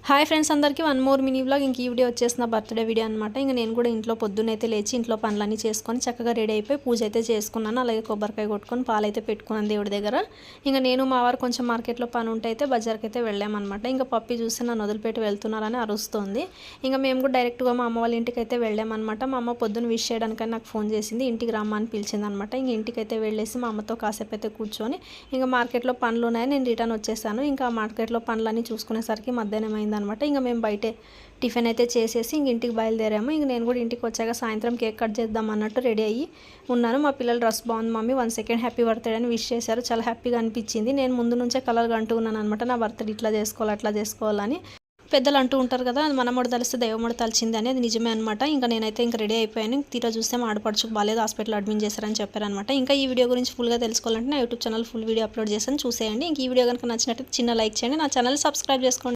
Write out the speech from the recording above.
Hi friends అందరికీ one more mini vlog. ఇంక ఈ వీడియో వచ్చేసి నా బర్త్డే వీడియో అనమాట. ఇంక నేను కూడా ఇంట్లో పొద్దున్నైతే లేచి ఇంట్లో పనులన్నీ చేసుకొని చక్కగా రెడీ అయిపోయి పూజ అయితే చేసుకున్నాను. అలాగే కొబ్బరికాయ కొట్టుకొని పాలైతే పెట్టుకున్నాను దేవుడి దగ్గర. ఇంకా నేను మా వారు కొంచెం మార్కెట్లో పని ఉంటే అయితే బజార్కి అయితే వెళ్ళామన్నమాట. ఇంకా పప్పి చూస్తే నన్ను వదిలిపెట్టి వెళ్తున్నారని అరుస్తుంది. ఇంకా మేము కూడా డైరెక్ట్గా మా అమ్మ వాళ్ళ ఇంటికి అయితే వెళ్ళామన్నమాట. మా అమ్మ పొద్దున్న విష్ చేయడానికని నాకు ఫోన్ చేసింది, ఇంటికి రమ్మని పిలిచింది అనమాట. ఇంక ఇంటికి అయితే వెళ్ళేసి మా అమ్మతో కాసేపు అయితే కూర్చొని ఇంకా మార్కెట్లో పనులు ఉన్నాయి, నేను రిటర్న్ వచ్చేసాను. ఇంకా మార్కెట్లో పనులన్నీ చూసుకునేసరికి మధ్యాహ్నం అయిందనమాట. ఇంకా మేము బయటే టిఫిన్ అయితే చేసేసి ఇంక ఇంటికి బయలుదేరాము. ఇంక నేను కూడా ఇంటికి వచ్చాక సాయంత్రం కేక్ కట్ చేద్దాం అన్నట్టు రెడీ అయ్యి ఉన్నాను. మా పిల్లలు డ్రెస్ బాగుంది మమ్మీ 1 సెకండ్ హ్యాపీ బర్త్డే అని విష్ చేశారు. చాలా హ్యాపీగా అనిపించింది. నేను ముందు నుంచే కలర్గా అంటూ ఉన్నాను అనమాట, నా బర్త్డే ఇట్లా చేసుకోవాలి అట్లా చేసుకోవాలని. పెద్దలు అంటూ ఉంటారు కదా, మనముడు తలిస్తే దైవముడు తలిచింది అని. అది నిజమే అనమాట. ఇంకా నేనైతే ఇంకా రెడీ అయిపోయాను. తీరా చూస్తే మా ఆడపడుచుకు బాలేదు, హాస్పిటల్ అడ్మిట్ చేశారని చెప్పారనమాట. ఇంకా ఈ వీడియో గురించి ఫుల్గా తెలుసుకోవాలంటే నా YouTube channel full video upload చేశాను, చూసేయండి. ఇంక ఈ వీడియో కనుక నచ్చినట్టు చిన్న లైక్ చేయండి, నా ఛానల్ సబ్స్క్రైబ్ చేసుకోండి.